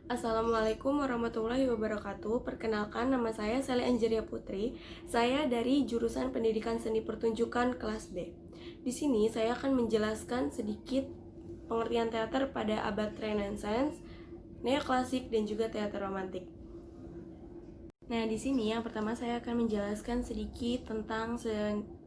Assalamualaikum warahmatullahi wabarakatuh. Perkenalkan, nama saya Sally Angeria Putri. Saya dari jurusan Pendidikan Seni Pertunjukan kelas B. Di sini saya akan menjelaskan sedikit pengertian teater pada abad Renaissance, neoklasik, dan juga teater romantik. Nah, di sini yang pertama saya akan menjelaskan sedikit tentang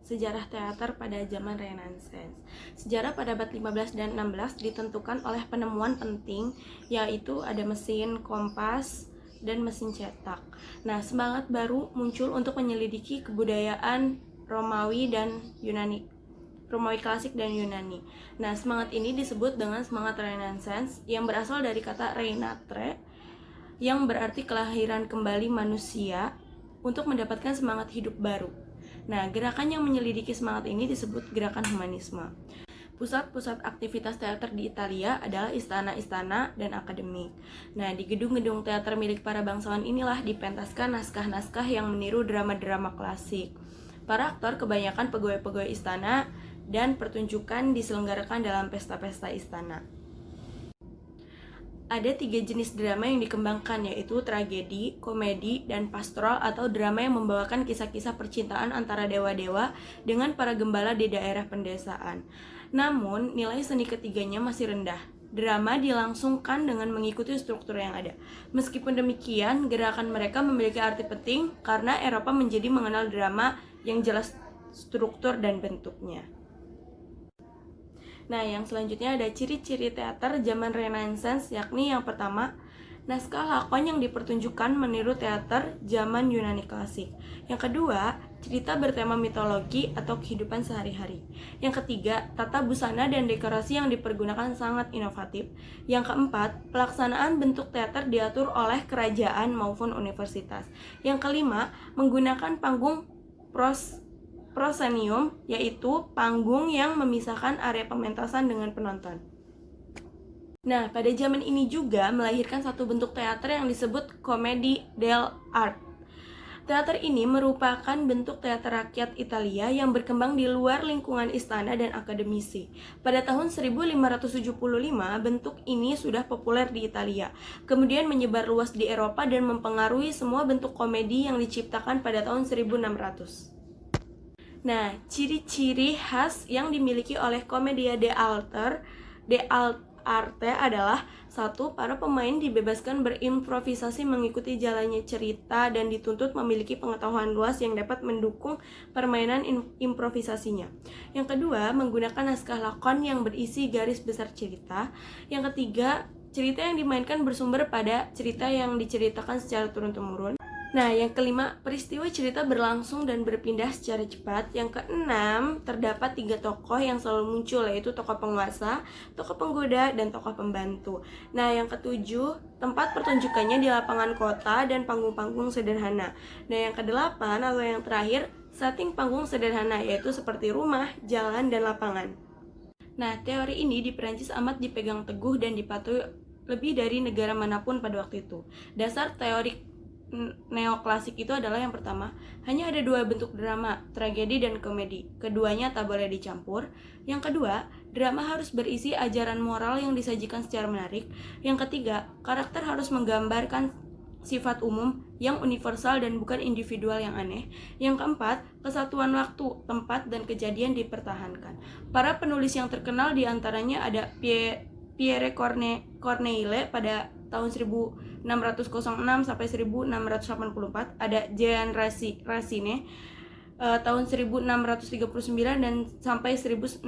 sejarah teater pada zaman Renaissance. Sejarah pada abad 15 dan 16 ditentukan oleh penemuan penting, yaitu ada mesin kompas dan mesin cetak. Nah, semangat baru muncul untuk menyelidiki kebudayaan Romawi dan Yunani. Romawi klasik dan Yunani. Nah, semangat ini disebut dengan semangat Renaissance yang berasal dari kata renatre, yang berarti kelahiran kembali manusia untuk mendapatkan semangat hidup baru. Nah, gerakan yang menyelidiki semangat ini disebut gerakan humanisme. Pusat-pusat aktivitas teater di Italia adalah istana-istana dan akademik. Nah, di gedung-gedung teater milik para bangsawan inilah dipentaskan naskah-naskah yang meniru drama-drama klasik. Para aktor kebanyakan pegawai-pegawai istana dan pertunjukan diselenggarakan dalam pesta-pesta istana. Ada 3 jenis drama yang dikembangkan, yaitu tragedi, komedi, dan pastoral atau drama yang membawakan kisah-kisah percintaan antara dewa-dewa dengan para gembala di daerah pendesaan. Namun, nilai seni ketiganya masih rendah. Drama dilangsungkan dengan mengikuti struktur yang ada. Meskipun demikian, gerakan mereka memiliki arti penting karena Eropa menjadi mengenal drama yang jelas struktur dan bentuknya. Nah, yang selanjutnya ada ciri-ciri teater zaman Renaissance, yakni yang pertama, naskah lakon yang dipertunjukkan meniru teater zaman Yunani klasik. Yang kedua, cerita bertema mitologi atau kehidupan sehari-hari. Yang ketiga, tata busana dan dekorasi yang dipergunakan sangat inovatif. Yang keempat, pelaksanaan bentuk teater diatur oleh kerajaan maupun universitas. Yang kelima, menggunakan panggung proscenium, yaitu panggung yang memisahkan area pementasan dengan penonton. Nah, pada zaman ini juga melahirkan satu bentuk teater yang disebut Commedia dell'arte. Teater ini merupakan bentuk teater rakyat Italia yang berkembang di luar lingkungan istana dan akademisi. Pada tahun 1575, bentuk ini sudah populer di Italia, kemudian menyebar luas di Eropa dan mempengaruhi semua bentuk komedi yang diciptakan pada tahun 1600. Nah, ciri-ciri khas yang dimiliki oleh Commedia dell'arte adalah satu, para pemain dibebaskan berimprovisasi mengikuti jalannya cerita dan dituntut memiliki pengetahuan luas yang dapat mendukung permainan improvisasinya. Yang kedua, menggunakan naskah lakon yang berisi garis besar cerita. Yang ketiga, cerita yang dimainkan bersumber pada cerita yang diceritakan secara turun-temurun. Nah, yang kelima, peristiwa cerita berlangsung dan berpindah secara cepat. Yang keenam, terdapat 3 tokoh yang selalu muncul, yaitu tokoh penguasa, tokoh penggoda, dan tokoh pembantu. Nah, yang ketujuh, tempat pertunjukannya di lapangan kota dan panggung-panggung sederhana. Nah, yang kedelapan atau yang terakhir, setting panggung sederhana, yaitu seperti rumah, jalan, dan lapangan. Nah, teori ini di Perancis amat dipegang teguh dan dipatuhi lebih dari negara manapun pada waktu itu. Dasar teori neoklasik itu adalah yang pertama, hanya ada 2 bentuk drama, tragedi dan komedi. Keduanya tak boleh dicampur. Yang kedua, drama harus berisi ajaran moral yang disajikan secara menarik. Yang ketiga, karakter harus menggambarkan sifat umum yang universal dan bukan individual yang aneh. Yang keempat, kesatuan waktu, tempat, dan kejadian dipertahankan. Para penulis yang terkenal diantaranya ada Pierre Corneille pada tahun 1606 sampai 1684, ada Jean Racine tahun 1639 dan sampai 1699,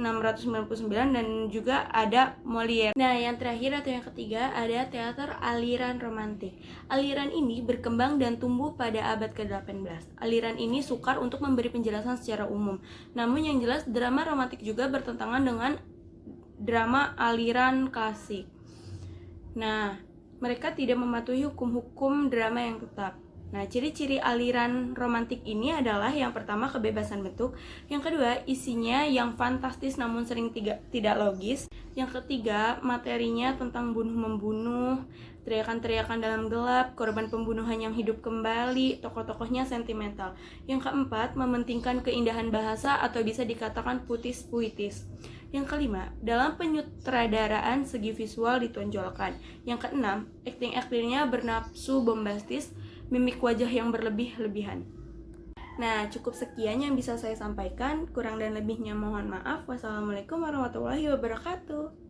dan juga ada Molière. Nah, yang terakhir atau yang ketiga ada teater aliran romantik. Aliran ini berkembang dan tumbuh pada abad ke-18. Aliran ini sukar untuk memberi penjelasan secara umum. Namun yang jelas drama romantik juga bertentangan dengan drama aliran klasik. Nah, mereka tidak mematuhi hukum-hukum drama yang tetap. Nah, ciri-ciri aliran romantik ini adalah yang pertama, kebebasan bentuk. Yang kedua, isinya yang fantastis namun sering tidak logis. Yang ketiga, materinya tentang bunuh-membunuh, teriakan-teriakan dalam gelap, korban pembunuhan yang hidup kembali, tokoh-tokohnya sentimental. Yang keempat, mementingkan keindahan bahasa atau bisa dikatakan puitis. Yang kelima, dalam penyutradaraan segi visual ditonjolkan. Yang keenam, acting-actingnya bernafsu bombastis, mimik wajah yang berlebih-lebihan. Nah, cukup sekian yang bisa saya sampaikan. Kurang dan lebihnya mohon maaf. Wassalamualaikum warahmatullahi wabarakatuh.